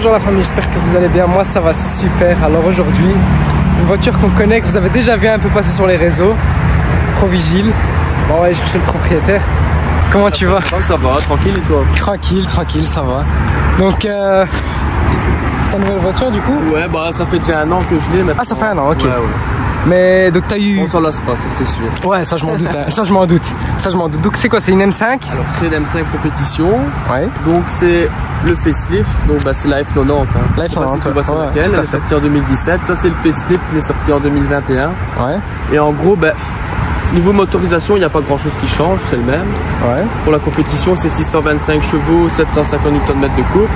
Bonjour la famille, j'espère que vous allez bien, moi ça va super. Alors aujourd'hui, une voiture qu'on connaît, que vous avez déjà vu un peu passer sur les réseaux, Provigile. Bon, on va aller chercher le propriétaire. Comment tu vas? Ça va, tranquille et toi? Tranquille, tranquille, ça va. Donc, c'est ta nouvelle voiture du coup? Ouais, bah ça fait déjà un an que je l'ai maintenant. Ah, ça fait un an, ok. Ouais. Mais donc t'as eu... On s'en lasse pas, ça c'est sûr. Ouais, ça je m'en doute, hein. ça je m'en doute. Donc c'est quoi, c'est une M5? Alors c'est l'M5 compétition. Ouais. Donc c'est le facelift, donc bah, c'est la F90. Hein. La F90, ouais, elle est sortie en 2017. Ça c'est le facelift qui est sorti en 2021. Ouais. Et en gros, bah, niveau motorisation, il n'y a pas grand chose qui change, c'est le même. Ouais. Pour la compétition, c'est 625 chevaux, 750 Nm de couple.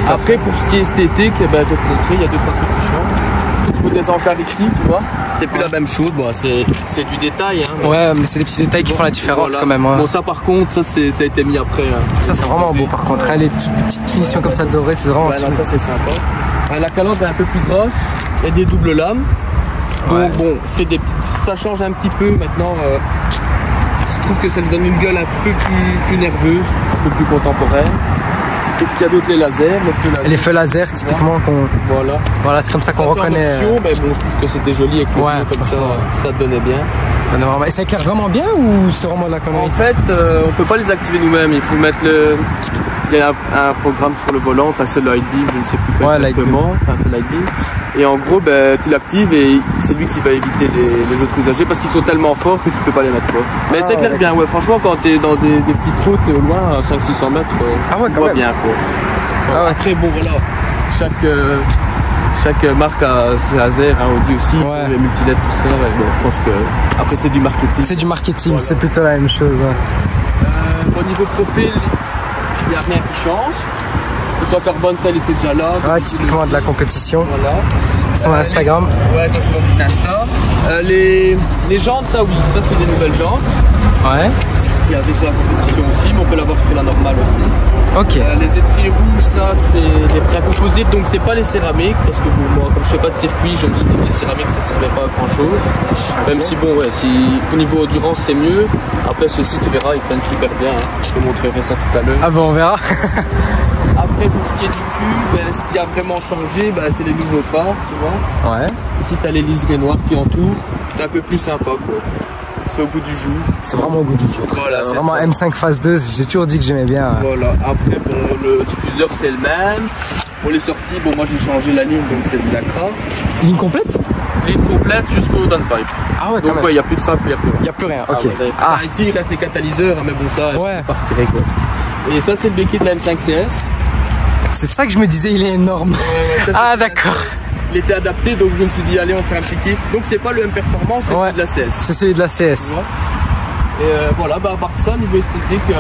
Après, pour ce qui est esthétique, eh ben, je vais te montrer, il y a deux trois trucs qui changent. Au niveau des encares ici, tu vois, c'est plus la même chose. Bon, c'est du détail. Hein, ouais, mais c'est les petits détails qui font la différence voilà. quand même. Hein. Bon, ça par contre, ça a été mis après. Hein. Ça c'est vraiment beau par contre. Hein, les petites finitions comme ça dorées, c'est vraiment super. Ça c'est sympa. La calandre est un peu plus grosse. Il y a des doubles lames. Donc ouais. Bon, ça change un petit peu maintenant. Je trouve que ça lui donne une gueule un peu plus nerveuse, un peu plus contemporaine. Qu'est-ce qu'il y a d'autre? Les lasers, les feux laser typiquement qu'on... Voilà, c'est comme ça qu'on reconnaît. Mais bon, je trouve que c'était joli avec le comme ça donnait bien. Et ça éclaire vraiment bien ou c'est vraiment de la connerie? En fait, on peut pas les activer nous-mêmes. Il faut mettre il y a un programme sur le volant, enfin c'est le Lightbeam, je ne sais plus quoi exactement. Enfin c'est Lightbeam. Et en gros, ben, tu l'actives et c'est lui qui va éviter les autres usagers parce qu'ils sont tellement forts que tu peux pas les mettre toi. Mais ça éclaire bien, ouais. Franchement, quand tu es dans des petites routes au loin, à 500-600 mètres, tu vois bien quoi. Ah ouais. Après, bon voilà, chaque marque a ses lasers, hein, Audi aussi, les multileds, tout ça. Ouais, bon, je pense que après c'est du marketing. C'est du marketing, voilà. C'est plutôt la même chose. Au niveau profil, il n'y a rien qui change. Le toit carbone, ça il était déjà là. Ouais, typiquement de la compétition. Voilà. Sur Instagram. Ouais, ça c'est mon petit Insta. Les jantes, ça oui, ça c'est des nouvelles jantes. Ouais. Il y avait sur la compétition aussi, mais on peut l'avoir sur la normale aussi. Ok. Les étriers rouges, ça c'est des freins composites, donc c'est pas les céramiques, parce que bon, moi comme je fais pas de circuit, je me suis dit que les céramiques ça servait pas à grand chose. Okay. Même si bon, ouais, au niveau endurance c'est mieux. Après ceci tu verras, ils freinent super bien. Hein. Je te montrerai ça tout à l'heure. Ah bon, on verra. Après pour ce qui est du cul, ce qui a vraiment changé, c'est les nouveaux phares, tu vois. Ouais. Ici tu as les liserés noirs qui entourent, c'est un peu plus sympa quoi. C'est au goût du jour. C'est vraiment au goût du jour. Voilà, c'est vraiment ça. M5 phase 2, j'ai toujours dit que j'aimais bien. Voilà, après bon, le diffuseur c'est le même. Pour les sorties, bon moi j'ai changé la ligne donc c'est de Acra. Ligne complète? Ligne complète jusqu'au downpipe. Ah ouais, donc il n'y a plus de FAP, il n'y a plus rien. Il n'y a plus rien, ok. Ici il reste les catalyseurs, mais bon ça, je partirai quoi. Et ça c'est le béquet de la M5 CS. C'est ça que je me disais, il est énorme. Ouais, d'accord. Il était adapté donc je me suis dit allez on fait un petit kiff. Donc c'est pas le M Performance, c'est celui de la CS. C'est celui de la CS. Et voilà, à part ça, niveau esthétique,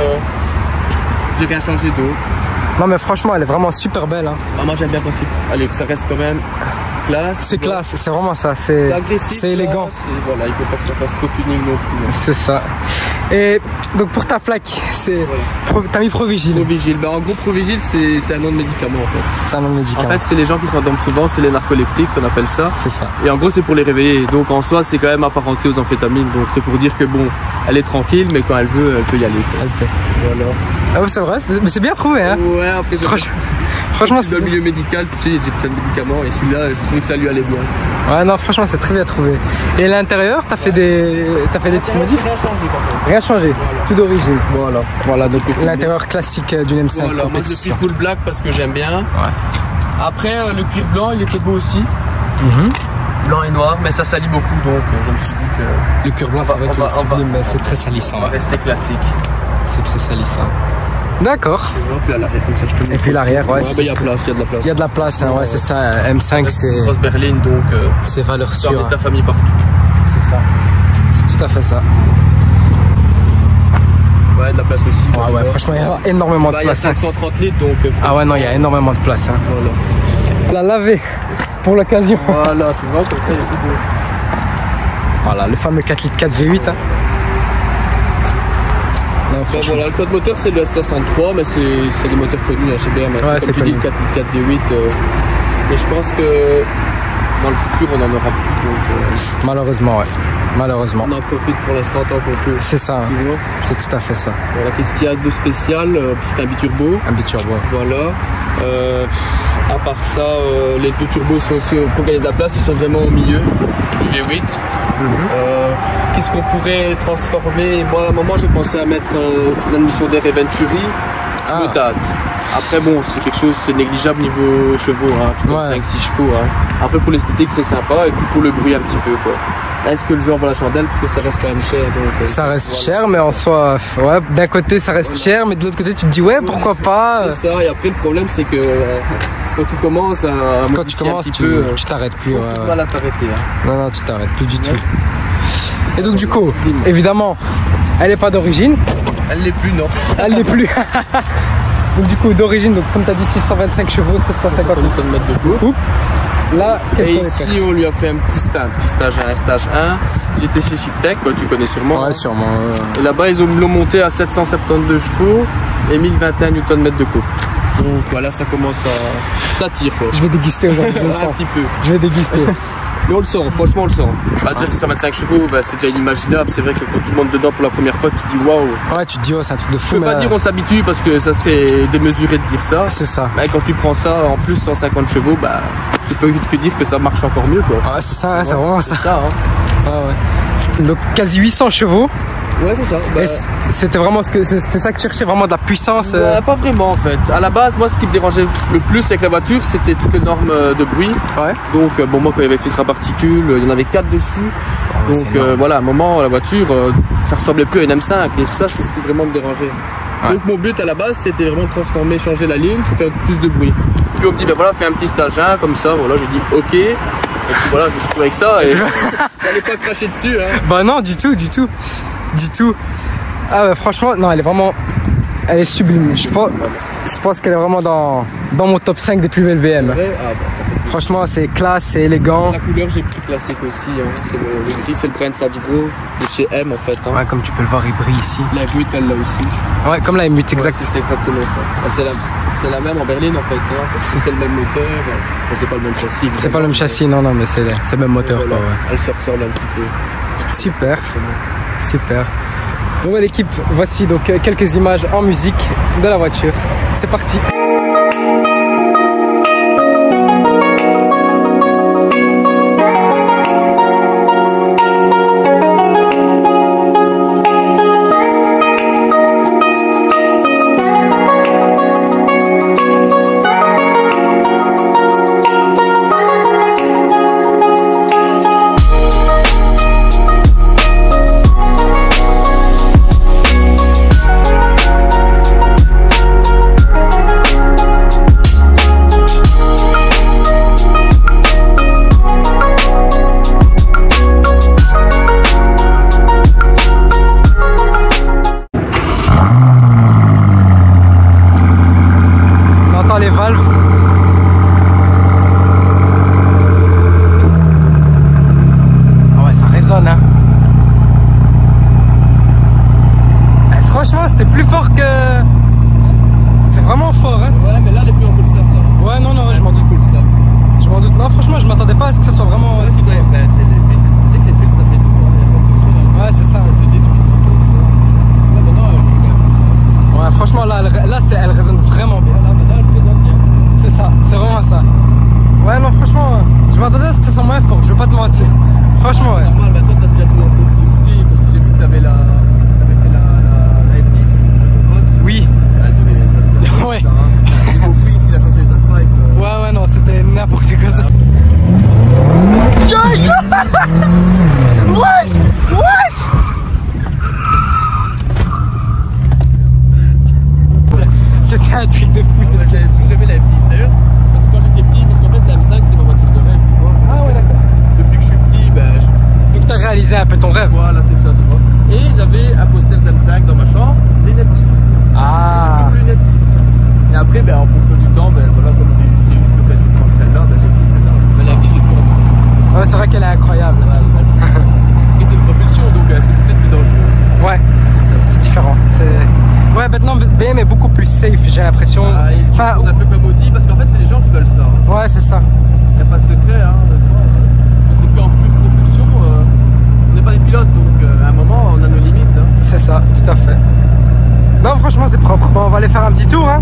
j'ai rien changé d'autre. Non mais franchement elle est vraiment super belle. Hein. Moi j'aime bien quand ça reste quand même classe. C'est classe, c'est vraiment ça, c'est élégant. Voilà, il faut pas que ça fasse trop tuning non plus. Hein. C'est ça. Et donc pour ta plaque, t'as mis Provigile. Provigile, en gros Provigile c'est un nom de médicament en fait. C'est un nom de médicament. En fait c'est les gens qui s'endorment souvent, c'est les narcoleptiques qu'on appelle ça. C'est ça. Et en gros c'est pour les réveiller. Donc en soi c'est quand même apparenté aux amphétamines. Donc c'est pour dire que bon, elle est tranquille mais quand elle veut, elle peut y aller. Quoi. Elle peut. Voilà. Ah ouais, c'est vrai, mais c'est bien trouvé hein. Ouais, après franchement c'est dans le milieu médical, tu sais, j'ai plein de médicaments et celui-là je trouvais que ça lui allait bien. Ouais non franchement c'est très bien trouvé. Et l'intérieur t'as fait des petites modifs? Rien changé par contre. Rien changé, tout d'origine. Voilà donc l'intérieur classique d'une M5 voilà, compétition. Moi je suis full black parce que j'aime bien. Ouais. Après le cuir blanc il était beau aussi. Blanc et noir, mais ça salit beaucoup donc je me suis dit que... Le cuir blanc c'est vrai que c'est très salissant. On va rester classique. C'est très salissant. D'accord. Et puis à l'arrière comme ça je te montre. Et puis l'arrière, ouais. Il y a de la place. Il y a de la place, hein, ouais c'est ça. M5 c'est... Grosse berline donc... c'est valeur sûre. Tu emmènes ta famille partout. C'est ça. C'est tout à fait ça. Ouais, de la place aussi. Ouais, franchement il y a énormément de place. Il y a 530 litres donc... Ah ouais non, il y a énormément de place. Hein. Voilà. La laver pour l'occasion. Voilà, tu vois, comme ça il y a tout beau. Voilà, le fameux 4 litres 4 V8. Hein. Voilà, le code moteur c'est le S63 mais c'est des moteurs connus hein, chez BM. Ouais, comme tu dis le 4 V8 mais je pense que dans le futur on en aura plus donc, malheureusement ouais. Malheureusement. On en profite pour l'instant tant qu'on peut. C'est ça, hein. C'est tout à fait ça. Voilà, qu'est-ce qu'il y a de spécial? C'est un biturbo. Un biturbo. Voilà. À part ça, les deux turbos sont aussi, pour gagner de la place, ils sont vraiment au milieu du V8. Qu'est-ce qu'on pourrait transformer? Moi, à un moment, j'ai pensé à mettre l'admission d'air et Venturi. Je me tâte. Après, bon, c'est quelque chose, c'est négligeable niveau chevaux, hein. Tu vois, 5-6 chevaux. Hein. Après, pour l'esthétique, c'est sympa, et puis pour le bruit, un petit peu, quoi. Est-ce que le jeu en vaut la chandelle? Parce que ça reste quand même cher. Donc, ça reste cher, mais en soi, ouais, d'un côté, ça reste cher, mais de l'autre côté, tu te dis, ouais, pourquoi pas? C'est ça, et après, le problème, c'est que quand tu commences à tu t'arrêtes plus. Tu vas la t'arrêter. Hein. Non, tu t'arrêtes plus du tout. Et donc, du coup, évidemment, elle n'est pas d'origine. Elle l'est plus, non. Elle l'est plus. Donc du coup d'origine, donc comme tu as dit 625 chevaux, 750 Nm de coupe. Là, quels sont les ici on lui a fait un petit stage 1. J'étais chez Shiftech, bah, tu connais sûrement. Ouais, sûrement. Et là-bas ils l'ont monté à 772 chevaux et 1021 Nm de coupe. Donc voilà, ça commence à... ça tire quoi. Je vais déguster aujourd'hui, un petit peu. Je vais déguster. Mais on le sent, franchement on le sent. Bah, déjà 625 chevaux, bah, c'est déjà inimaginable. C'est vrai que quand tu montes dedans pour la première fois, tu te dis waouh. Ouais, tu te dis oh, c'est un truc de fou. Je peux pas dire on s'habitue parce que ça serait démesuré de dire ça. C'est ça. Mais quand tu prends ça en plus 150 chevaux, bah tu peux que dire que ça marche encore mieux quoi. Ouais, c'est ça, c'est vraiment ça. Hein. Ouais. Donc quasi 800 chevaux. Ouais, c'est ça. Bah... C'était vraiment c'était ça que tu cherchais, vraiment de la puissance. Bah, pas vraiment en fait. À la base, moi, ce qui me dérangeait le plus avec la voiture, c'était toutes les normes de bruit. Ouais. Donc, bon, moi, quand il y avait le filtre à particules, il y en avait 4 dessus. Oh, donc, voilà, à un moment, la voiture, ça ressemblait plus à une M5. Et ça, c'est ce qui vraiment me dérangeait. Ouais. Donc, mon but à la base, c'était vraiment de transformer, changer la ligne pour faire plus de bruit. Puis on me dit, ben voilà, fais un petit stage 1 comme ça. Voilà, j'ai dit, ok. Et puis voilà, je me suis trouvé avec ça et j'allais pas cracher dessus. Hein. Bah non, du tout. Ah ouais, franchement, non, elle est sublime. Je pense qu'elle est vraiment dans mon top 5 des plus belles BM. Franchement, c'est classe, c'est élégant. La couleur, j'ai pris classique aussi. Hein. C'est le gris, c'est le Brand Satchbro de chez M en fait. Hein. Ouais, comme tu peux le voir, il brille ici. La M8, elle l'a aussi. Ouais, comme la M8, exact. Ouais, c'est exactement ça. C'est la même en berline en fait. Hein, parce que c'est le même moteur. Bon, c'est pas le même châssis. C'est pas le même châssis, non, mais c'est le même moteur. Voilà. Quoi, ouais. Elle se ressemble un petit peu. Super. Bon, l'équipe, voici donc quelques images en musique de la voiture. C'est parti. Les valves. Ah ouais, ça résonne hein. Franchement c'était plus fort que... C'est vraiment fort hein. Ouais mais là elle est plus en full stop là. Ouais non je m'en doute. Je m'en doute. Non franchement je m'attendais pas à ce que ça soit vraiment... Ouais, c'est vrai, bah, c'est les filtres. Tu sais que les filtres ça fait tout. Ouais c'est ça. Ça te détruit tout. Là maintenant je suis quand même plus ça. Ouais franchement là elle résonne vraiment bien. C'est ça, c'est vraiment ça. Ouais non franchement, je m'attendais à ce que ça soit moins fort, je vais pas te mentir. Franchement ouais. C'est normal, bah toi t'as déjà tout un peu écouté parce que j'ai vu que t'avais fait la F10 de ton pote. Oui. Elle devait ouais. Ça, hein. J'ai compris s'il a changé les pipe. Ouais non, c'était n'importe quoi ça. Wesh. C'était un truc de fou. J'avais toujours aimé la F10 d'ailleurs, parce que quand j'étais petit, parce qu'en fait la M5 c'est ma voiture de rêve, tu vois. Ah ouais d'accord. Depuis que je suis petit, Donc t'as réalisé un peu ton rêve. Voilà, c'est ça, tu vois. Et j'avais un poster d'M5 dans ma chambre, c'était une F10. Ah. J'ai voulu une F10. Et après, en fonction du temps, voilà, comme j'ai eu l'occasion de prendre celle-là, j'ai pris celle-là. Mais la F10 j'ai toujours appris. Ouais, c'est vrai qu'elle est incroyable. Et c'est une propulsion, donc c'est plus dangereux. Ouais, c'est différent. Ouais, maintenant BM est beaucoup plus safe, j'ai l'impression. Enfin, on a peu comme Audi parce qu'en fait, c'est les gens qui veulent ça. Hein. Ouais, c'est ça. Il n'y a pas de secret. Hein, quand tu es en plus de propulsion, on n'est pas des pilotes, donc à un moment, on a nos limites. Hein. C'est ça, tout à fait. Non, franchement, c'est propre. Bon, on va aller faire un petit tour. Hein.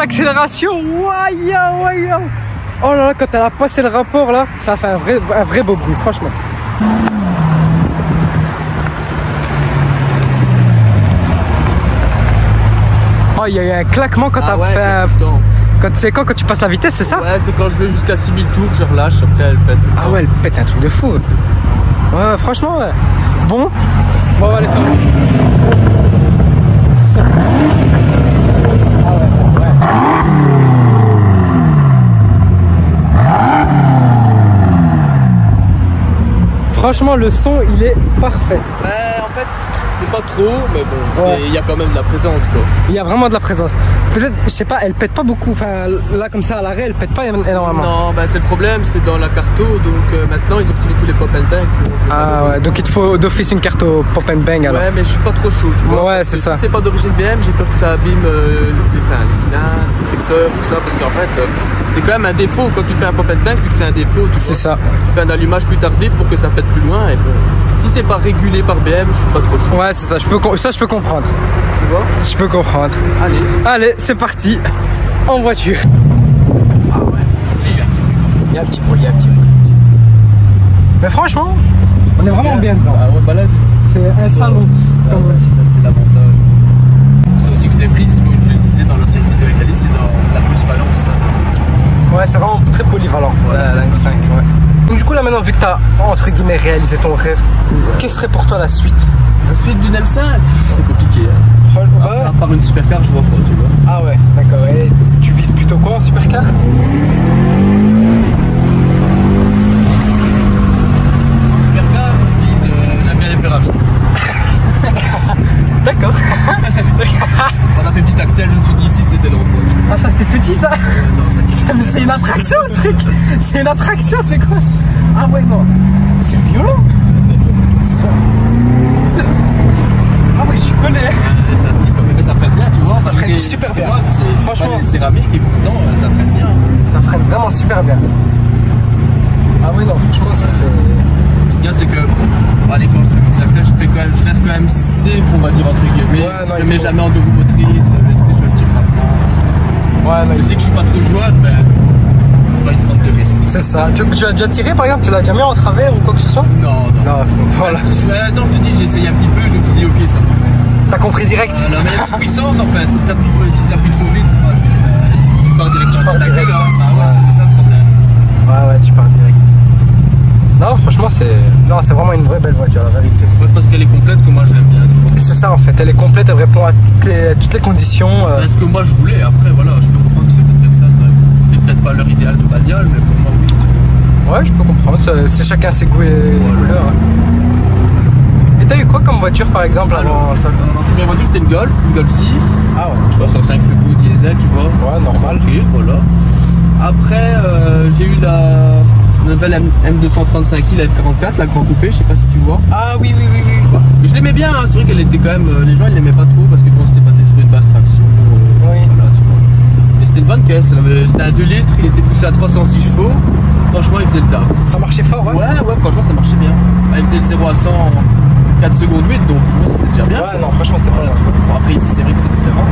l'accélération. Ouais. Oh là là, quand elle a passé le rapport là, ça a fait un vrai beau bruit, franchement. Oh, il y a eu un claquement quand t'as fait. Quand tu passes la vitesse, c'est ça? Ouais, c'est quand je vais jusqu'à 6000 tours, je relâche, après elle pète. Ah ouais, elle pète un truc de fou. Ouais, franchement, ouais. Bon, on va aller faire. Ah ouais. Franchement, le son, il est parfait. Ouais, en fait, c'est pas trop, mais bon, il y a quand même de la présence, quoi. Il y a vraiment de la présence. Peut-être, je sais pas, elle pète pas beaucoup. Enfin, là, comme ça, à l'arrêt, elle pète pas énormément. Non, bah, c'est le problème, c'est dans la carto, donc maintenant, ils ont retiré tous les pop and bangs. Ah ouais, donc il te faut d'office une carte au pop and bang, alors. Ouais, mais je suis pas trop chaud, tu vois. Ouais, c'est ça. Si c'est pas d'origine BM, j'ai peur que ça abîme les cylindres, les vecteurs, tout ça, parce qu'en fait, c'est quand même un défaut. Quand tu fais un pop and bang, tu crées un défaut, c'est ça. Tu fais un allumage plus tardif pour que ça pète plus loin, et bon, si c'est pas régulé par BM, je suis pas trop chaud. Ouais, c'est ça, je peux comprendre. Tu vois? Je peux comprendre. Allez, c'est parti. En voiture. Ah ouais, il y a un petit bruit. Mais franchement, on est vraiment bien dedans. Ah ouais, bah là, c'est un salon, comme on dit. Ça, c'est l'avantage. C'est aussi que je l'ai prise, comme je le disais dans l'ancienne vidéo avec Alice, c'est dans la polyvalence. Ouais, c'est vraiment très polyvalent, la M5. Ouais. Donc du coup, là maintenant, vu que tu as, entre guillemets, réalisé ton rêve, quelle serait pour toi la suite? La suite d'une M5, c'est compliqué. Hein. À part une supercar, je vois pas, tu vois. Ah ouais, d'accord. Et tu vises plutôt quoi en supercar? J'aime bien les Ferrari. D'accord. On a fait petit Axel, je me suis dit ici c'était l'endroit. Ah ça c'était petit ça? Non, c'est une attraction le truc. C'est une attraction, c'est quoi ça? Ah ouais non. C'est violent. Ah ouais je connais. Ça tire mais ça freine bien tu vois. Ça freine super bien. Franchement c'est céramique et pourtant ça freine bien. Ça freine vraiment super bien. Ah ouais non franchement ça c'est. Ce qu'il y a c'est que allez, quand je fais mes accès, je reste quand même safe, on va dire entre guillemets. Ouais, non, je mets jamais en deux roues motrices, je le tire rapidement. Ouais, non, je sais que je suis pas trop joueur, mais pas une forme de risque. C'est ça. Tu as déjà tiré par exemple? Tu l'as déjà mis en travers ou quoi que ce soit? Non. Voilà. Attends, je te dis, j'ai essayé un petit peu, je me suis dit ok, ça va. T'as compris direct? Non, mais il y a de puissance en fait. Si t'appuies trop vite, tu pars direct. Tu pars direct. Ouais, c'est ça le problème. Ouais, tu pars direct. Non, franchement, c'est vraiment une vraie belle voiture, la vérité. C'est parce qu'elle est complète que moi je l'aime bien. C'est ça en fait, elle est complète, elle répond à toutes les conditions. C'est ce que moi je voulais, après voilà, je peux comprendre que certaines personnes, c'est peut-être pas leur idéal de bagnole, mais pour moi oui. Ouais, je peux comprendre, c'est chacun ses goûts et couleurs. Et t'as eu quoi comme voiture par exemple avant ça? Ma première voiture c'était une Golf 6. Ah ouais. 105 chevaux diesel, tu vois. Ouais, normal. Okay, voilà. Après, j'ai eu la nouvelle M235i, la F44, la grand coupé, je sais pas si tu vois. Ah oui. Ouais. Je l'aimais bien, hein. C'est vrai qu'elle était quand même. Les gens ils l'aimaient pas trop parce que bon, c'était passé sur une basse traction. Oui. Voilà, tu vois. Mais c'était une bonne caisse, c'était un 2 litres, il était poussé à 306 chevaux. Franchement, il faisait le taf. Ça marchait fort, ouais? Ouais, franchement, ça marchait bien. Il faisait le 0 à 100 en 4 secondes 8, donc tu vois, c'était déjà bien. Ouais, non, franchement, c'était pas mal. Bon, après, ici, c'est vrai que c'est différent.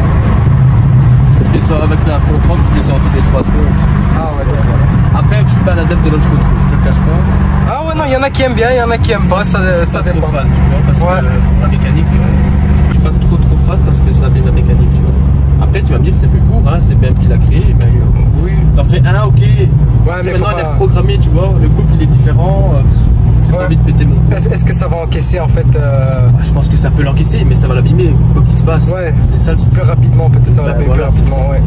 Si tu descends avec la Frontrol, tu descends en dessous des 3 secondes. Ah ouais, d'accord. Après, je suis pas un adepte de l'Odge Control, je te le cache pas. Ah ouais, non, il y en a qui aiment bien, il y en a qui aiment pas, ça dépend. Trop fan, tu vois, parce que la mécanique, je suis pas trop fan parce que ça abîme la mécanique, tu vois. Après, tu vas me dire, c'est fait pour, hein, c'est BM qui l'a créé. Ben, oui. T'en fais un, ok. Ouais, mais maintenant, elle est reprogrammée, tu vois, le couple il est différent. J'ai pas envie de péter mon couple. Est-ce que ça va encaisser en fait Je pense que ça peut l'encaisser, mais ça va l'abîmer, quoi qu'il se passe. Ouais, c'est ça le plus rapidement, peut-être ça va l'abîmer plus rapidement, ouais.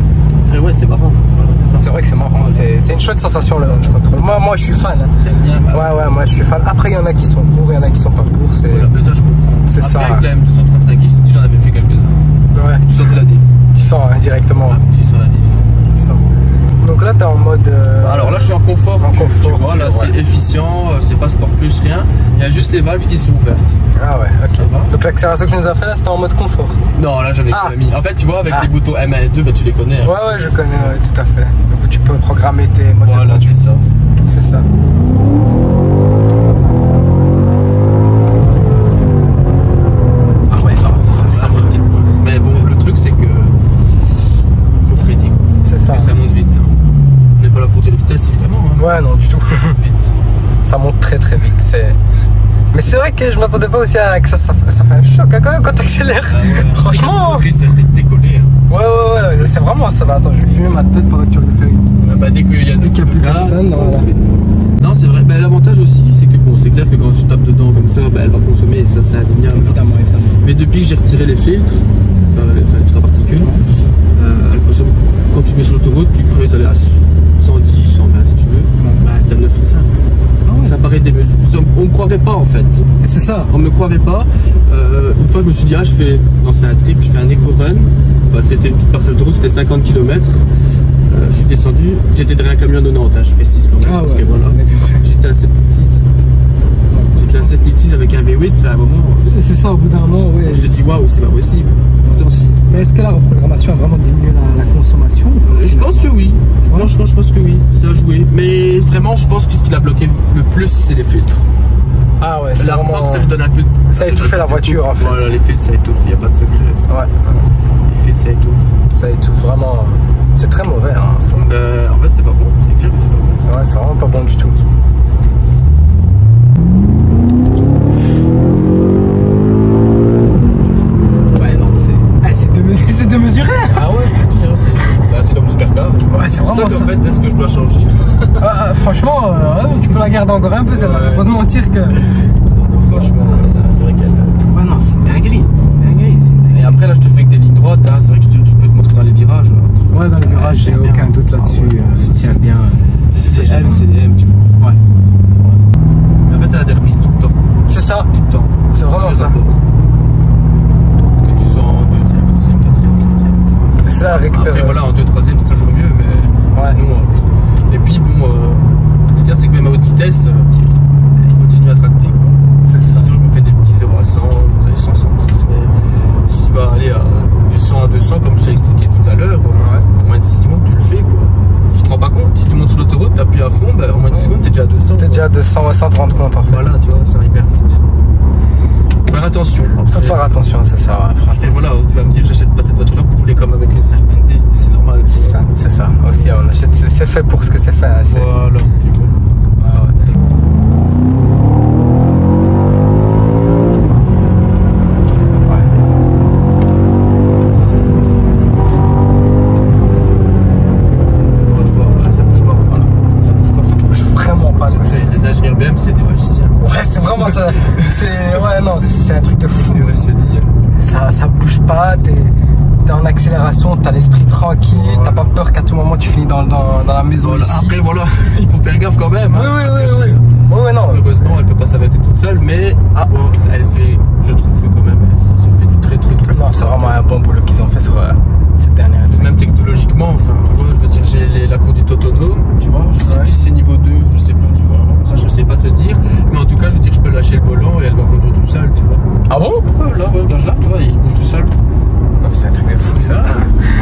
Après, ouais, c'est marrant. Voilà, c'est vrai que c'est marrant, c'est une chouette sensation le launch control. Moi je suis fan. J'aime bien, ouais, moi je suis fan. Après, il y en a qui sont pour, il y en a qui sont pas pour. Voilà, mais ça, je comprends. C'est ça. Avec la M235i, je t'ai dit, j'en avais fait quelques-uns. Ouais. Tu sentais la diff. Tu sens directement. Ouais, tu sens la diff. Tu sens. Donc là, t'es en mode. Alors là, je suis en confort. En confort. Tu vois, là, c'est efficient, c'est pas sport plus, rien. Il y a juste les valves qui sont ouvertes. Ah ouais, ok. Donc l'accélération que tu nous as fait là, c'était en mode confort. Non, là, j'avais mis. En fait, tu vois, avec les boutons M1 et 2, bah, tu les connais. Ouais, je connais, ouais, tout à fait. Donc tu peux programmer tes modes de conduite. C'est ça. C'est ça. Ah ouais, non, ça vaut le coup. Mais bon, le truc, c'est que. Faut freiner. ok, je m'attendais pas aussi à que ça fait un choc hein, quand même quand t'accélères. Ah ouais, franchement. C'est décollé. Hein. Ouais, c'est vraiment ça. Attends, je vais filmer ma tête pendant que tu vas le faire. Bah, dès qu'il y a plus personne, non, c'est vrai. Bah, l'avantage aussi, c'est que bon, c'est clair que quand tu tapes dedans comme ça, bah, elle va consommer, ça c'est indéniable. Évidemment. Mais depuis que j'ai retiré les filtres, les filtres à particules, elle consomme. Quand tu mets sur l'autoroute, tu creuses aller à 110, 120 si tu veux, bah, t'as 9,5. Ça paraît des mesures. On ne croirait pas en fait. C'est ça. On me croirait pas. Une fois, je me suis dit, je fais, non, c'est un trip, je fais un éco-run. Bah, c'était une petite parcelle de route, c'était 50 km. Je suis descendu, j'étais derrière un camion de Nantes, je précise quand même. Parce que voilà, j'étais à 7,6. J'étais à 7,6 avec un V8, à un moment. C'est ça, au bout d'un moment, oui. Je me suis dit, waouh, c'est pas possible. Pourtant, si. Mais est-ce que la reprogrammation a vraiment diminué la consommation? Je pense que oui. Franchement, je pense que oui. Ça a joué. Mais vraiment, je pense que ce qui l'a bloqué le plus, c'est les filtres. Ah ouais, c'est vraiment... ça lui donne un peu de... Ça a étouffé la voiture en fait. Voilà, les filtres, ça étouffe. Il n'y a pas de secret. Ça. Ouais. Les filtres, ça étouffe. Ça étouffe vraiment. C'est très mauvais. Hein, en fait, c'est pas bon. C'est clair que c'est pas bon. Ouais, c'est vraiment pas bon du tout. C'est démesuré. Ah ouais, je te dis, c'est comme une supercar. Ouais, c'est vraiment ça. En fait, est-ce que je dois changer? Franchement, tu peux la garder encore un peu, ça va pas te mentir que... Franchement, c'est vrai qu'elle... Ouais, non, c'est une dinguerie. Et après, là, je te fais que des lignes droites, hein. C'est vrai que tu peux te montrer dans les virages. Ouais, dans les virages, j'ai aucun doute là-dessus. Ça tient bien. C'est M, tu vois. Ouais. Mais en fait, elle a des remises tout le temps. C'est ça. Tout le temps. C'est vraiment ça. Que tu sois en 2e, 3e, 4e, 5e. C'est ça, récupérer. Après, voilà, en 2, 3e, c'est toujours mieux, mais ouais. Sinon... Et puis, bon, ce qu'il y a, c'est que même à haute vitesse, elle continue à tracter. C'est sûr qu'on fait des petits 0 à 100, vous avez 110, mais si tu vas aller de 100 à 200, comme je t'ai expliqué tout à l'heure, en moins de 6 secondes, tu le fais, quoi. Tu te rends pas compte, si tu montes sur l'autoroute, tu appuies à fond, bah, en moins de 6 secondes, t'es déjà à 200. T'es déjà à 200, sans te rendre compte, en fait. Voilà, tu vois, ça va hyper vite. Faire attention. Faut faire attention, c'est ça, ouais, franchement. Et voilà, tu vas me dire, j'achète pas cette voiture-là pour rouler comme avec une 520D, c'est normal. C'est ça. Aussi, on achète, c'est fait pour ce que c'est fait. Hein, voilà, puis bon. C'est un truc de fou. C'est vrai, je te dis. Ça bouge pas, t'es en accélération, t'as l'esprit tranquille, t'as pas peur qu'à tout moment tu finis dans la maison ici. Après voilà, il faut faire gaffe quand même. Oui, non. Heureusement, elle peut pas s'arrêter toute seule, mais elle fait, je trouve que quand même, ils ont fait du très non, c'est vraiment un bon boulot qu'ils ont fait sur cette dernière année. Même technologiquement, enfin, tu vois, je veux dire, j'ai la conduite autonome, tu vois, je sais plus si c'est niveau 2 ou je sais plus au niveau 1, ça je sais pas te dire, mais en tout cas, je veux dire, je peux lâcher le volant et elle va conduire toute seule, tu vois. Ah bon? Là, tu vois, il bouge tout seul. Non, c'est un truc de fou ça.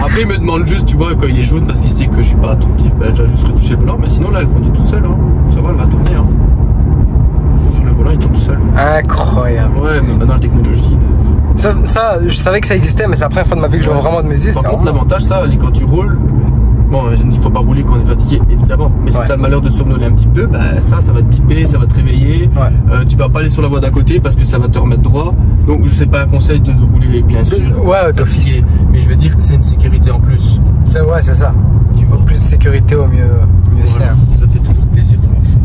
Après, il me demande juste, tu vois, quand il est jaune, parce qu'il sait que je suis pas attentif, ben, je dois juste retoucher le volant, mais sinon, là, elle conduit toute seule, hein. Ça va, elle va tourner, hein. Sur le volant, il tourne tout seul. Incroyable. Ouais, mais maintenant, la technologie. Ça, je savais que ça existait, mais c'est la première fois de ma vie que je vois vraiment de mes yeux. Par contre, l'avantage, ça, quand tu roules, bon, il faut pas rouler quand on est fatigué, évidemment. Mais si tu as le malheur de somnoler un petit peu, bah, ça va te piper, ça va te réveiller. Tu vas pas aller sur la voie d'à côté parce que ça va te remettre droit. Donc, je sais pas un conseil de rouler, bien sûr. Ouais, d'office. Mais je veux dire, c'est une sécurité en plus. Ouais, c'est ça. Tu vois. Plus de sécurité, au mieux c'est. Hein. Ça fait toujours plaisir de voir ça.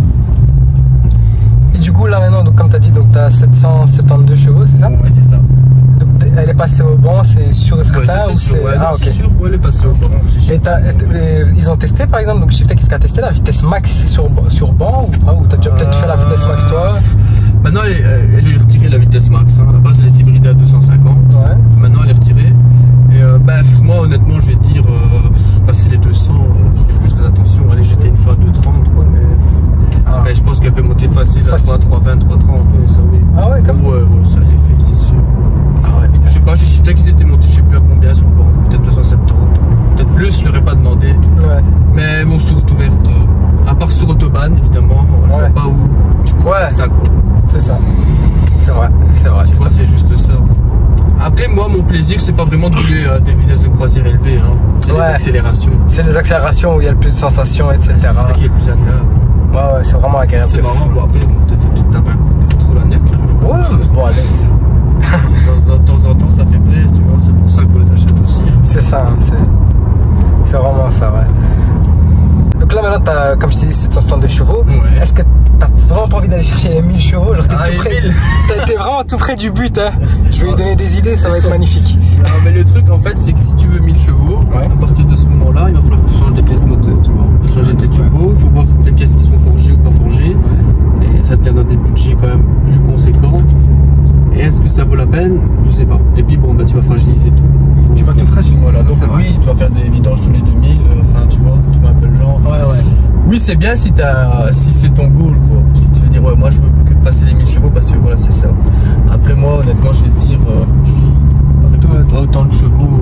Et du coup, là maintenant, donc, comme tu as dit, tu as 772 chevaux, c'est ça? Ouais, c'est ça. Donc, elle est passée au banc, c'est sûr et certain ou c'est... Ah, ok. Sûr, elle est passée au banc. Et ils ont testé, par exemple, donc Shiftek, qu'est-ce qu'il a testé, la vitesse max sur banc ou pas? Ou tu as déjà peut-être fait la vitesse max, toi? Maintenant, elle est retirée, la vitesse max. Hein. À la base, elle était hybridée à 250. Ouais. Maintenant, elle est retirée. Et moi, honnêtement, je vais te dire, passer les 200, je fais plus très attention. Allez, j'étais une fois à 230, quoi, mais je pense qu'elle peut monter facile à 320, 330, ça oui. Ah ouais, comme ouais, ça elle est fait, c'est sûr. Ah ouais, putain. Je sais pas, j'ai Shiftek, ils étaient montés, je sais plus à combien sur le banc, peut-être 270, peut-être plus, je leur ai pas demandé. Ouais. Mais bon, sur route ouverte, à part sur Autobahn, évidemment, je vois pas où tu peux faire ça, quoi. C'est ça. C'est vrai. Tu vois, c'est juste ça. Après, moi, mon plaisir, c'est pas vraiment de rouler à des vitesses de croisière élevées. Hein. C'est les accélérations. C'est les accélérations où il y a le plus de sensations, etc. C'est ça qui est le plus agréable. Ouais, c'est vraiment agréable. C'est marrant. Bon, après, tu tapes un coup sur la neige, Ouais, mais bon, allez. De temps en temps, ça fait plaisir, tu vois. C'est pour ça qu'on les achète aussi. C'est ça, hein, c'est vraiment ça, ouais. Donc là, maintenant, t'as, comme je t'ai dit, 730 de chevaux. Ouais. Est-ce que t'as vraiment pas envie d'aller chercher les 1000 chevaux? Genre, t'es tout près. 1000. T'es vraiment tout près du but, hein. Je vais lui donner des idées, ça va être magnifique. Non, mais le truc, en fait, c'est que si tu veux 1000 chevaux, ouais. à partir de ce moment-là, il va falloir que tu changes des pièces moteurs, tu vois. Tu changer tes turbos, il faut voir les pièces qui sont forgées ou pas forgées. Et ça te vient dans des budgets quand même plus conséquents. Et est-ce que ça vaut la peine? Je sais pas. Et puis bon, bah, tu vas fragiliser tout. Tu vas tout fragiliser. Voilà, donc oui, tu vas faire des vidanges tous les 2000, enfin tu vois un peu le genre. Ouais, ouais. Oui, c'est bien si c'est ton goal, quoi. Si tu veux dire, ouais, moi je veux que passer les 1000 chevaux parce que voilà, c'est ça. Après, moi, honnêtement, je vais te dire, avec toi, autant de chevaux.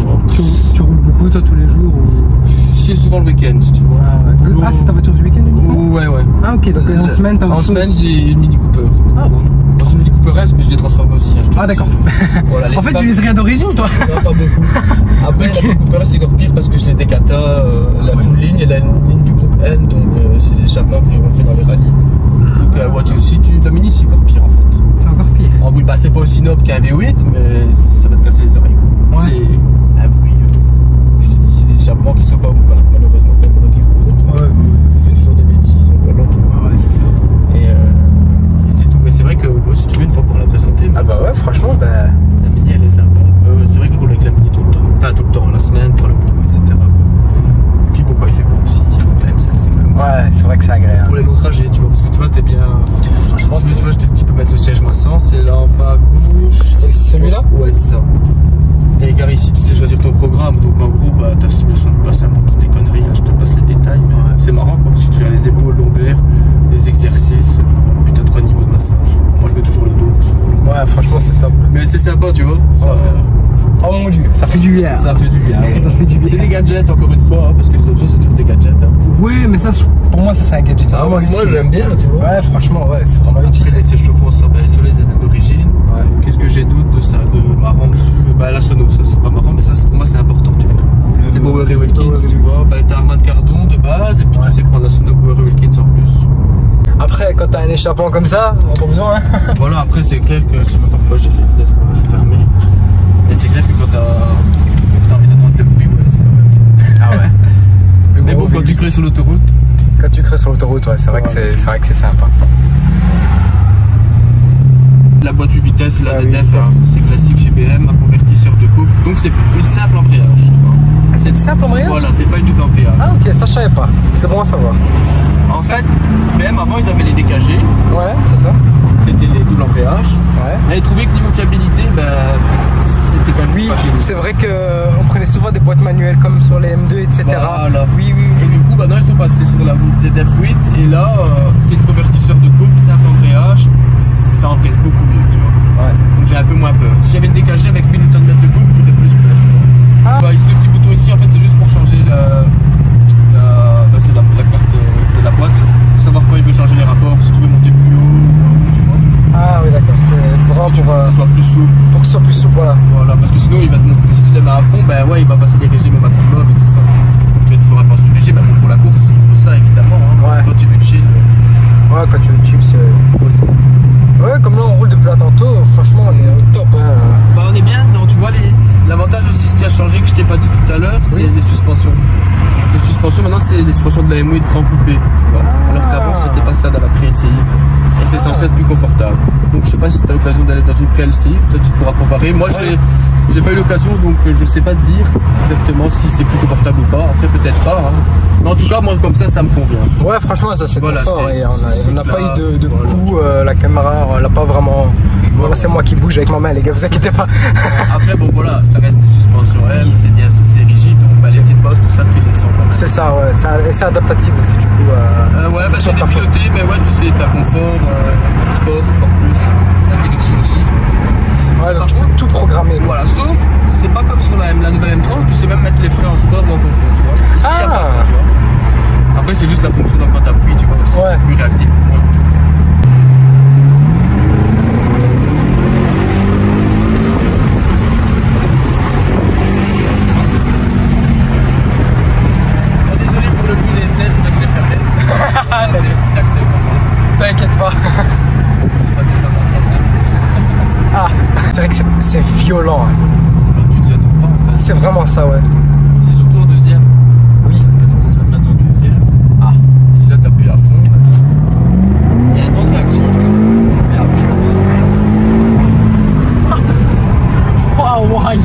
Tu roules beaucoup, toi, tous les jours ou... C'est souvent le week-end, tu vois. Ah, ouais. Ah, c'est ta voiture du week-end uniquement? Ouais, ouais. Ah, ok, donc en semaine, t'as en semaine, j'ai une Mini Cooper. Ah, bon. C'est une Mini Cooper S, mais je l'ai transformée aussi. Hein, ah, d'accord. Voilà, en fait, tu laisses rien d'origine, toi? Non, pas beaucoup. Après, la Mini Cooper S, c'est encore pire parce que je l'ai décata. La full ligne, elle a une ligne du groupe N, donc c'est des échappements qu'on fait dans les rallyes. Donc, la Mini, c'est encore pire en fait. C'est encore pire. En bruit, bah, c'est pas aussi noble qu'un V8, mais ça va te casser les oreilles. Ouais. C'est un bruit. Je te dis, c'est des échappements qui sont pas malheureusement pas homologués pour autant. Ouais. On fait toujours des bêtises, on voit l'autre. Ouais, c'est ça. Et c'est tout. Mais c'est vrai que si tu veux, une fois pour la présenter. Ah, bah ouais, franchement, bah. La Mini, elle est sympa. C'est vrai que je roule avec la Mini tout le temps. Enfin, tout le temps, la semaine, pour le boulot, etc. Et puis pourquoi il fait bon aussi. La M5, c'est quand même. Ouais, c'est vrai que c'est agréable. Pour les longs trajets, tu vois, parce que tu vois, t'es bien. Franchement, tu vois, tu peux mettre le siège massant, c'est là en bas à gauche. C'est celui-là? Ouais, c'est ça. Et gare ici, tu sais choisir ton programme, donc en gros, bah, ta stimulation du bassin, bon, toutes des conneries, hein, je te passe les détails, mais c'est marrant quoi, parce que tu fais les épaules, lombaires, les exercices, puis t'as 3 niveaux de massage. Moi, je mets toujours le dos. Ouais, franchement, c'est top. Mais c'est sympa, tu vois. Ça, oh mon dieu, ça fait du bien. Ça fait du bien. Ça fait du bien. C'est des gadgets, encore une fois, hein, parce que les autres choses, c'est toujours des gadgets. Hein. Oui, mais ça, pour moi, ça c'est un gadget. Ah, moi, j'aime bien, tu vois. Ouais, franchement, ouais, c'est vraiment utile. Après, les sièges chauffants, ça, bah, sur les aides d'origine. Ouais. Qu'est-ce que j'ai d'autre de ça, de marrant dessus? Bah, la sono, ça, c'est pas marrant, mais ça, pour moi, c'est important, tu vois. C'est Bower et Wilkins, tu vois. Bah, t'as Armand Cardon de base, et puis tu sais prendre la sono Bower et Wilkins en plus. Après, quand t'as un échappement comme ça, on n'a pas besoin. Hein. Voilà, après, c'est clair que je sais même pas pourquoi j'ai les fenêtres fermées. Et c'est clair que quand t'as envie d'entendre le bruit, ouais, c'est quand même. Ah ouais. Mais bon, quand tu creuses sur l'autoroute. Quand tu creuses sur l'autoroute, ouais, c'est vrai que c'est sympa. La boîte 8 vitesses, la Ah, ZF, hein, c'est classique chez BM, un convertisseur de couple. Donc c'est une simple embrayage, tu vois. C'est simple embrayage? Voilà, c'est pas une double embrayage. Ah ok, ça je savais pas. C'est bon à savoir. En fait, BM avant ils avaient les DKG, Ouais, c'est ça. c'était les doubles embrayages. Ouais. Et ils trouvaient que niveau fiabilité, ben, c'était quand même Oui, pas chez nous. c'est vrai qu'on prenait souvent des boîtes manuelles comme sur les M2, etc. Voilà. Oui, oui, Et du coup, maintenant ils sont passés sur la ZF8 et là, c'est le convertisseur de couple, simple embrayage, ça encaisse beaucoup mieux, tu vois. Ouais. Donc j'ai un peu moins peur. Si j'avais une DKG avec 1000 Nm de couple, j'aurais plus peur, tu vois. Ah. Bah, ici, le petit bouton ici, en fait, c'est juste pour changer c'est la carte de la boîte. Il faut savoir quand il veut changer les rapports, si tu veux monter plus haut, tu vois. Ah oui, d'accord. C'est vraiment Si tu veux que ça soit plus souple. pour que ce soit plus souple, voilà. Voilà, parce que sinon, il va te monter. Si tu le mets à fond, ben ouais, il va passer les régimes au maximum et tout ça. Donc tu es toujours un peu sur régime. Même pour la course, il faut ça évidemment. Hein. Ouais. Quand tu veux chill. Ouais, quand tu veux chill, c'est aussi. Ouais, comme là on roule depuis là tantôt, franchement on est au top. Hein. Bah, on est bien. Non, tu vois, l'avantage aussi, ce qui a changé, que je t'ai pas dit tout à l'heure, c'est les suspensions. Les suspensions, maintenant, c'est les suspensions de la M8 grand coupé. Tu vois. Alors qu'avant, c'était pas ça dans la pré-LCI. Et c'est censé être plus confortable. Donc, je sais pas si tu as l'occasion d'aller dans une pré-LCI, peut-être tu pourras comparer. Moi, j'ai pas eu l'occasion, donc je sais pas te dire exactement si c'est plus confortable ou pas. Après, peut-être pas. Hein. Mais en tout cas, moi, comme ça me convient. Ouais, franchement, ça c'est Voilà, confort. Et on n'a pas là, eu de voilà. coup, la caméra, on l'a pas vraiment. Voilà, c'est moi qui bouge avec ma main, les gars, vous inquiétez pas. Après, bon, voilà, ça reste des suspensions M, c'est bien, c'est rigide, donc bah, les petites bosses, tout ça, tu les sens. C'est ça, ouais. Et c'est adaptatif aussi, du coup. Ouais, bah, j'ai des pilotés, mais ouais, tu sais, t'as confort, sport plus, la direction aussi. Ouais, donc tu peux tout programmer. Voilà, sauf, c'est pas comme sur la nouvelle M30, tu sais même mettre les freins en sport ou en confort, tu vois. Ici, y a pas ça, tu vois. Après, c'est juste la fonction quand t'appuies, tu vois. Ouais. C'est plus réactif ou moins. Désolé pour le bruit des fenêtres, je vais les fermer. C'est un petit accès quand même. T'inquiète pas. C'est pas c'est vrai que c'est violent. Hein. Tu t'y attends pas en fait. C'est vraiment ça, ouais. C'est surtout en deuxième. Oui. On se met maintenant en deuxième. Ah, si là t'appuies à fond, il y a un temps de réaction. Et après, Waouh, waouh,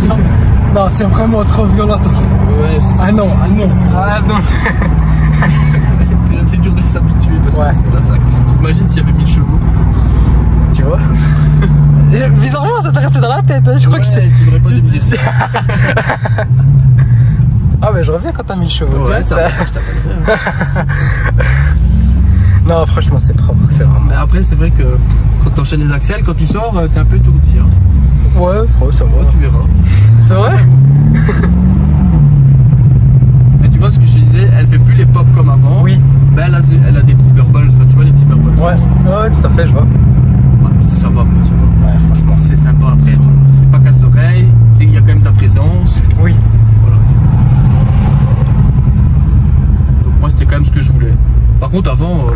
non, c'est vraiment trop violent. ouais, Ah non, ah non, ah non. c'est dur de s'habituer parce que c'est là ça. Tu t'imagines s'il y avait 1000 chevaux. Tu vois. Bizarrement, ça t'est resté dans la tête. Hein. Je crois que j'étais. Tu devrais pas débuter ça. Ah, mais je reviens quand t'as 1000 chevaux. Ouais, ça va, je t'appellerai. Non, franchement, c'est propre. C'est vraiment. Mais après, c'est vrai que quand t'enchaînes les axels, quand tu sors, t'es un peu étourdi. Hein. Ouais, ça va. Tu verras. C'est vrai? Mais tu vois ce que je te disais, elle fait plus les pop comme avant. Oui. Ben elle a des petits burbles, enfin, tu vois les petits burbles. Ouais, tout à fait, je vois. Ouais, ça va, tu vois. Ouais, franchement. C'est sympa après. C'est pas casse-oreille, il y a quand même ta présence. Oui. Voilà. Donc moi c'était quand même ce que je voulais. Par contre avant,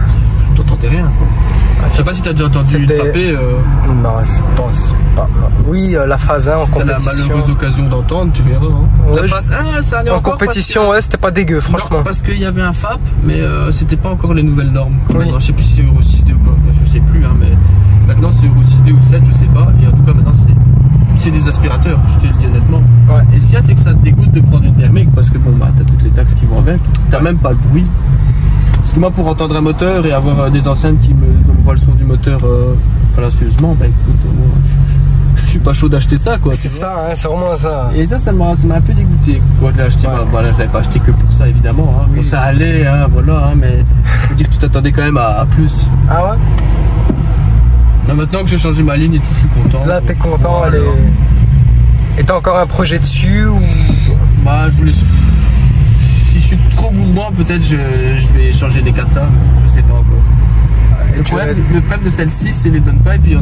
je t'entendais rien quoi. Je sais pas si t'as déjà entendu une frapper. Non, je pense pas. Oui, la phase 1 en compétition. T'as la malheureuse occasion d'entendre, tu verras. Hein. Ouais, la phase 1, ça allait en encore compétition, ouais, c'était pas dégueu, franchement. Non, parce qu'il y avait un FAP, mais c'était pas encore les nouvelles normes. Comme oui. maintenant, je sais plus si c'est Euro 6D ou quoi, je sais plus, hein, mais maintenant c'est Euro 6D ou 7, je sais pas. Et en tout cas, maintenant c'est des aspirateurs, je te le dis honnêtement. Ouais. Et ce qu'il y a, c'est que ça te dégoûte de prendre une thermique parce que bon, bah, t'as toutes les taxes qui vont avec, t'as même pas le bruit. Parce que moi, pour entendre un moteur et avoir des enceintes qui me voient le son du moteur fallacieusement, bah écoute, moi, je suis pas chaud d'acheter ça quoi. C'est ça, hein, c'est vraiment ça. Et ça m'a un peu dégoûté quand je l'ai acheté. Ouais. Bah, voilà, je l'avais pas acheté que pour ça évidemment. Hein. Oui. Bon, ça allait, hein, voilà, hein, mais je veux dire que tu t'attendais quand même à plus. Ah ouais? Bah, maintenant que j'ai changé ma ligne et tout, je suis content. Là, t'es content, voilà. Et t'as encore un projet dessus ou... Bah, je voulais. Si je suis trop gourmand, peut-être je vais changer les katas, je sais pas encore. Le problème de celle-ci, c'est les downpipes. Il y a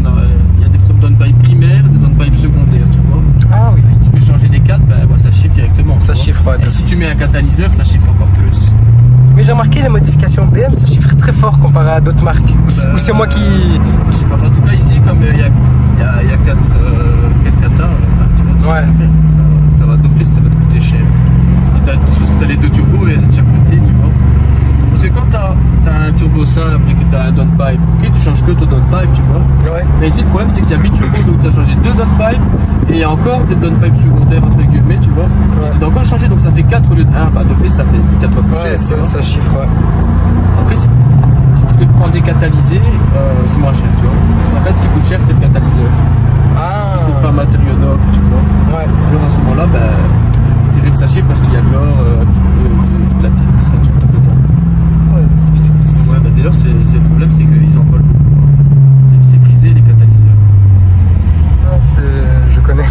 des downpipes primaires, des downpipes secondaires, tu vois. Ah oui. Si tu veux changer les 4, bah, ça chiffre directement. Ça chiffre, ouais. Et si tu mets un catalyseur, ça chiffre encore plus. Mais j'ai remarqué les modifications BM, ça chiffre très fort comparé à d'autres marques. Ou c'est moi qui. Je sais pas. En tout cas, ici, comme il y a 4 katas, tu vois, ouais. Ça va d'office, ça va te coûter cher. C'est parce que tu as les deux turbos et de chaque côté, tu vois. Parce que quand tu as un turbo simple et que tu as un downpipe, ok, tu changes que ton downpipe, tu vois. Ouais. Mais ici, le problème, c'est qu'il y a 8 turbos, donc tu as changé 2 downpipes et il y a encore des downpipes secondaires, entre guillemets, tu vois. Ouais. Tu dois encore changer, donc ça fait 4 au lieu de 1. Bah, d'office, ça fait 4 fois plus cher. Ça chiffre, ouais. Après, si tu les prends décatalysés, c'est moins cher, tu vois. Parce qu'en fait, ce qui coûte cher, c'est le catalyseur. Ah. Parce que c'est pas un matériau noble, tu vois. Ouais. Alors à ce moment-là, bah, t'es que ça chiffre parce qu'il y a de l'or, du platine, tout ça, tout dedans. Ouais, bah dès lors, le problème, c'est qu'ils en volent beaucoup. C'est brisé les catalyseurs. Ah, je connais.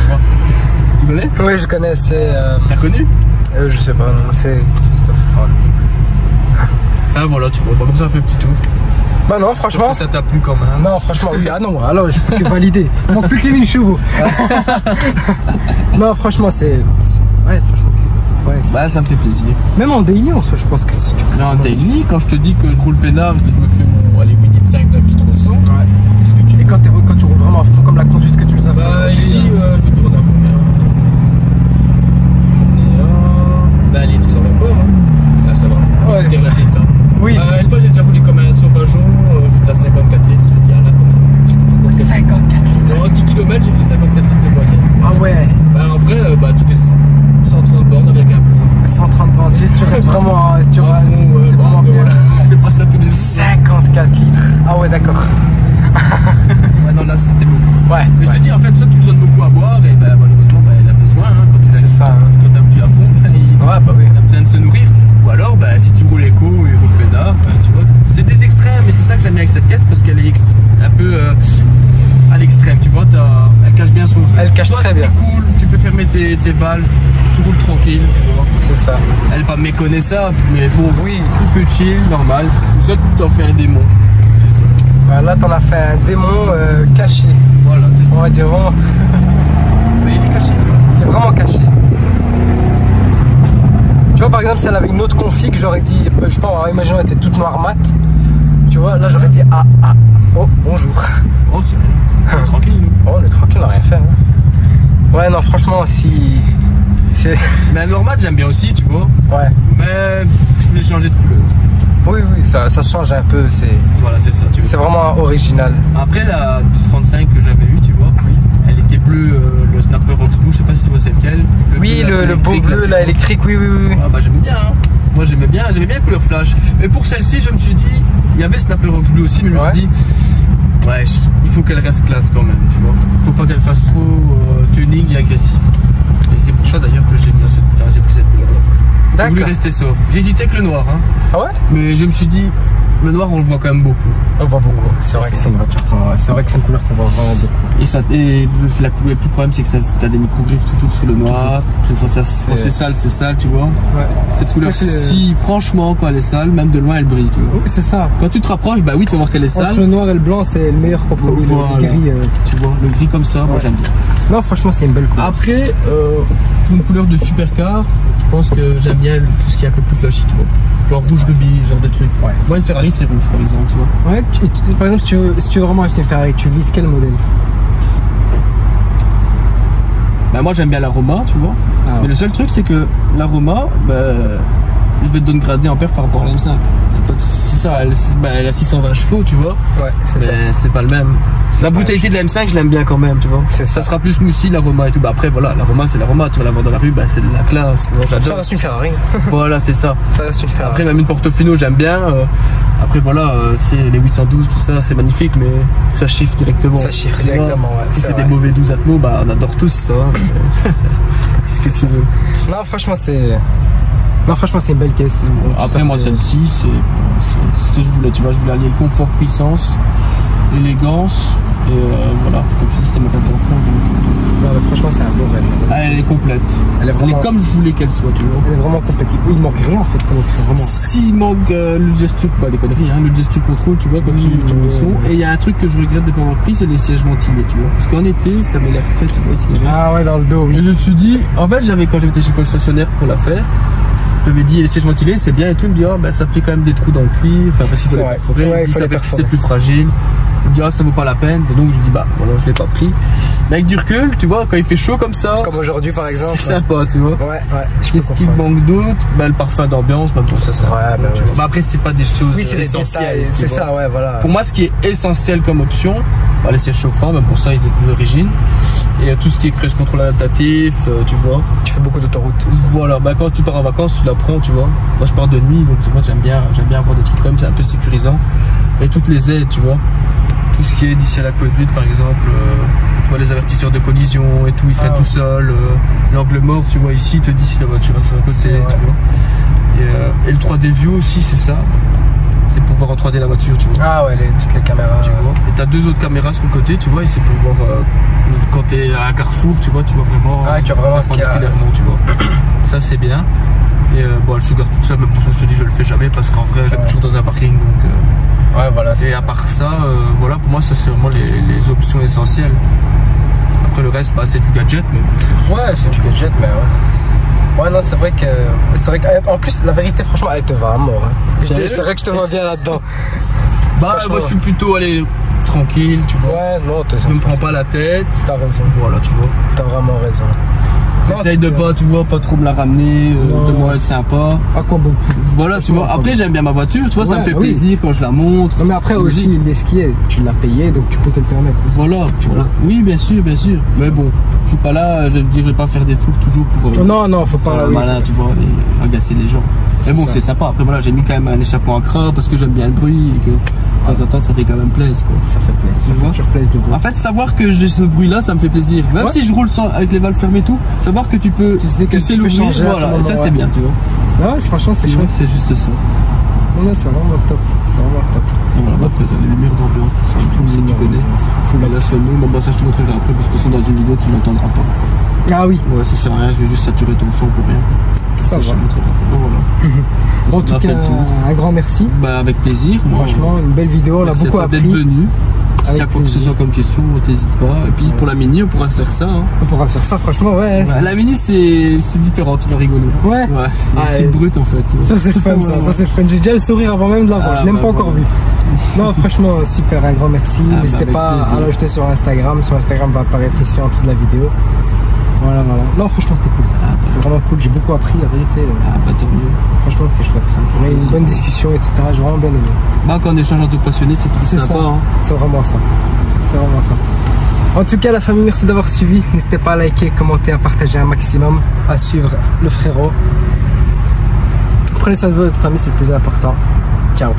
Tu connais? Oui, je connais, c'est... T'as connu? Je sais pas, non, c'est Christophe. Ah voilà, tu vois, comme ça, on fait un petit tour. Bah non, franchement... Ça t'a plu quand même. Non, franchement, oui. Ah non, alors je peux que valider. Il manque plus que les 1000 chevaux. Non, franchement, c'est... Ouais, franchement... Ouais, bah ça me fait plaisir. Même en daily, en soi, je pense que si tu peux... Non, en daily, quand je te dis que je roule peinard, je me fais mon 8 litres 5 9 litres au 100. Ouais. Et quand tu roules vraiment à fond, comme la conduite que tu nous as fait. Bah ici, je tourne à combien? On est à 20 litres, ça va encore. Hein. Là, ça va. Ouais. Dire la défaite. Oui. Une fois, j'ai déjà roulé comme un sauvageon, j'étais à 54 litres. J'ai dit, ah là, 54 litres. En 10 km, j'ai fait 54 litres de moyenne. Ah ouais. Bah en vrai, bah tu fais 130 bornes avec un peu. 130 bornes, tu restes vraiment... Tu restes vraiment bien. Voilà. Je fais pas ça tous les jours. 54 litres. Ah ouais, d'accord. Ouais, non, là, c'était beaucoup. Ouais. Mais je te dis, en fait, soit tu lui donnes beaucoup à boire, et bah, malheureusement, bah, il a besoin, hein, quand tu appuies à fond, bah, il a besoin de se nourrir. Ou alors, bah, si tu roules éco ou roule peinard, bah, tu vois, c'est des extrêmes, et c'est ça que j'aime bien avec cette caisse, parce qu'elle est un peu à l'extrême, tu vois, elle cache bien son jeu. Elle cache très bien. C'est cool, tu peux fermer tes valves, tu roules tranquille, tu vois. C'est ça. Elle est pas méconnaissable, mais bon, oui, tu peux chill, normal. Ou soit tu t'en fais un démon. Bah, là, t'en as fait un démon caché. Voilà, c'est ça. On va dire vraiment. Mais il est caché, tu vois. Il est vraiment caché. Tu vois, par exemple, si elle avait une autre config, j'aurais dit, je pense, imaginons, elle était toute noire mat. Tu vois, là, j'aurais dit, oh, bonjour. Oh, c'est bien. Tranquille, nous. Oh, on est tranquille, on n'a rien fait. Hein. Ouais, non, franchement, si. Mais un Normat, j'aime bien aussi, tu vois. Ouais. Mais je voulais changer de couleur. Oui, ça change un peu. Voilà, c'est ça. C'est vraiment original. Après, la 235 que j'avais eue, tu vois, elle était bleue, le Snapper Rocks Blue, je sais pas si tu vois c'est lequel. Oui, le beau bleu, là, électrique, oui. Ah, bah, j'aimais bien, hein. Moi, j'aimais bien la couleur flash. Mais pour celle-ci, je me suis dit, il y avait Snapper Rocks Blue aussi, mais je me suis dit, ouais, il faut qu'elle reste classe quand même, tu vois. Faut pas qu'elle fasse trop tuning et agressif. Et c'est pour ça d'ailleurs que j'ai pris cette couleur-là. J'ai voulu rester sobre. J'hésitais avec le noir, hein. Ah ouais? Mais je me suis dit, le noir, on le voit quand même beaucoup. On voit beaucoup. C'est vrai que c'est une voiture. C'est vrai que c'est une couleur qu'on voit vraiment beaucoup. Et la couleur, le plus problème, c'est que t'as des micro-griffes toujours sur le noir. Quand c'est sale, tu vois. Ouais. Cette couleur-ci, franchement, quand elle est sale, même de loin, elle brille. Tu vois. Oui, c'est ça. Quand tu te rapproches, bah oui, tu vas voir qu'elle est sale. Entre le noir et le blanc, c'est le meilleur compromis. Voilà. Le gris. Tu vois, le gris comme ça, moi j'aime bien. Non, franchement, c'est une belle couleur. Après, une couleur de supercar, je pense que j'aime bien tout ce qui est un peu plus flashy, tu vois. Genre rouge rubis, genre de trucs. Ouais. Moi, une Ferrari, c'est rouge, par exemple, tu vois. Ouais, par exemple, si tu veux vraiment acheter une Ferrari, tu vises quel modèle? Bah, moi, j'aime bien la Roma, tu vois. Ah, ouais. Mais le seul truc, c'est que la Roma, bah, je vais te downgrader en perf par rapport à la M5. C'est ça, elle a 620 chevaux, tu vois. Ouais, mais c'est pas le même. La brutalité de la M5, je l'aime bien quand même, tu vois. Ça sera plus moussi, la Roma et tout. Bah après, voilà, la Roma, c'est la Roma. Tu vas la voir dans la rue, bah c'est de la classe. J'adore. Ça reste une Ferrari. Voilà, c'est ça. Ça reste une Ferrari. Après, même une Portofino, j'aime bien. Après, voilà, c'est les 812, tout ça, c'est magnifique, mais ça chiffre directement. Ça chiffre directement, ouais. C'est des mauvais 12 Atmo, bah on adore tous ça. Qu'est-ce que tu veux? Non, franchement, c'est. Non, franchement, c'est une belle caisse. Après, moi, celle-ci, c'est je voulais, tu vois, je voulais allier le confort, puissance, élégance, et voilà, comme je dis, c'était ma tête d'enfant. Non, mais franchement, c'est un beau rêve. Elle est complète. Elle est comme je voulais qu'elle soit, tu vois. Elle est vraiment compatible. Il manque rien, en fait. Vraiment. S'il manque le gesture, bah, les conneries, hein, le gesture contrôle, tu vois, quand tu mets le son. Et il y a un truc que je regrette de ne pas avoir pris, c'est les sièges ventilés, tu vois. Parce qu'en été, ça met l'air frais, tu vois. Ah ouais, dans le dos, oui. Et je me suis dit, en fait, quand j'étais chez le concessionnaire pour la faire, je lui ai dit, les sièges ventilés, c'est bien et tout. Il me dit, oh, bah, ça fait quand même des trous dans le cuir. Enfin, parce qu'il faut les perforer. Ouais, c'est plus fragile. Il me dit, oh, ça vaut pas la peine. Et donc, je lui dis, bah, voilà, je l'ai pas pris. Mais avec du recul, tu vois, quand il fait chaud comme ça. Comme aujourd'hui, par exemple. C'est sympa, tu vois. Ouais. Qu'est-ce qui manque d'autre? Bah, le parfum d'ambiance, bah, pour ça. Ouais, bah, bah, après, c'est pas des choses essentielles. C'est ça, ouais, voilà. Pour moi, ce qui est essentiel comme option, bah, les sièges chauffants, même pour ça, ils étaient d'origine. Et tout ce qui est cruise contrôle adaptatif, tu vois. Tu fais beaucoup d'autoroute. Voilà, bah quand tu pars en vacances, tu la prends, tu vois. Moi, je pars de nuit, donc tu vois, j'aime bien avoir des trucs comme ça, c'est un peu sécurisant. Et toutes les aides, tu vois. Tout ce qui est d'ici à la conduite, par exemple, tu vois, les avertisseurs de collision et tout, ils freinent tout seul. L'angle mort, tu vois, ici, il te dit si la voiture est sur un côté, tu vois. Et le 3D View aussi, c'est ça. C'est pour voir en 3D la voiture, tu vois. Ah ouais, toutes les caméras. Tu vois. Et t'as deux autres caméras sur le côté, tu vois, et c'est pour voir quand t'es à un carrefour, tu vois vraiment. Ah, tu vois vraiment perpendiculairement, tu vois. Ça, c'est bien. Et bon, elle se garde toute seule, même pour ça, je te dis, je le fais jamais parce qu'en vrai, j'aime toujours dans un parking, donc. Ouais, voilà. Et à part ça, voilà, pour moi, ça, c'est vraiment les options essentielles. Après, le reste, bah, c'est du gadget, mais. Ouais, c'est du gadget, mais ouais. Ouais, non, c'est vrai qu'en plus, la vérité, franchement, elle te va à mort. Hein. C'est vrai que je te vois bien là-dedans. Bah, moi, je suis plutôt allé tranquille, tu vois. Ouais, non, je me prends pas la tête. T'as raison. Voilà, tu vois. T'as vraiment raison. J'essaye de pas, tu vois, pas trop me la ramener, de moi être sympa. À quoi bon? Voilà, tu vois. Après, j'aime bien ma voiture, tu vois, ça me fait plaisir quand je la montre. Non, mais après aussi, les skiers, tu l'as payé, donc tu peux te le permettre. Voilà, tu vois. Oui, bien sûr, bien sûr. Mais bon, je suis pas là, je ne dirais pas faire des tours toujours pour. Non, faut pas. Malin, tu vois, et agacer les gens. Mais bon, c'est sympa. Après, voilà, j'ai mis quand même un échappement à crin parce que j'aime bien le bruit et que de temps en temps, ça fait quand même plaisir, quoi. Ça fait plaisir. Ça fait toujours plaisir de bruit. En fait, savoir que j'ai ce bruit-là, ça me fait plaisir. Même si je roule avec les valves fermées et tout, savoir que tu peux. Tu sais l'ouvrir, voilà, et ça, c'est bien, tu vois. Ouais, franchement, c'est chouette. C'est juste ça. Non, c'est vraiment top. C'est vraiment top. Et voilà, bah, après, les lumières d'ambiance, tout ça, tu connais. Faut la sonner. Bon, ça, je te montrerai après parce que c'est dans une vidéo, tu n'entendras pas. Ah oui. Ouais, ça sert à rien, je vais juste saturer ton son pour rien. Ça va. Je te montrerai après. Bon, voilà. Bon, en tout cas, un grand merci. Bah, avec plaisir. Franchement, une belle vidéo, on a beaucoup appris. D'être venu. S'il y a quoi que ce soit comme question, t'hésites pas. Et puis pour la Mini, on pourra se faire ça. Hein. On pourra se faire ça, franchement, ouais. La Mini, c'est différent, tu vas rigoler. Ouais. C'est toute brute en fait. Ça, c'est fun, ça c'est fun. J'ai déjà le sourire avant même de la voir. Je l'ai même pas encore vu. Non, franchement, super, un grand merci. N'hésitez pas à l'ajouter sur Instagram. Son Instagram va apparaître ici en dessous de la vidéo. Voilà. Non, franchement, c'était cool. C'était vraiment cool. J'ai beaucoup appris, la vérité. Tant mieux. Franchement, c'était chouette. On a eu une bonne discussion, etc. J'ai vraiment bien aimé. Quand on échange entre passionnés, c'est tout sympa. Hein. C'est vraiment ça. En tout cas, la famille, merci d'avoir suivi. N'hésitez pas à liker, commenter, à partager un maximum, à suivre le frérot. Prenez soin de votre famille, c'est le plus important. Ciao.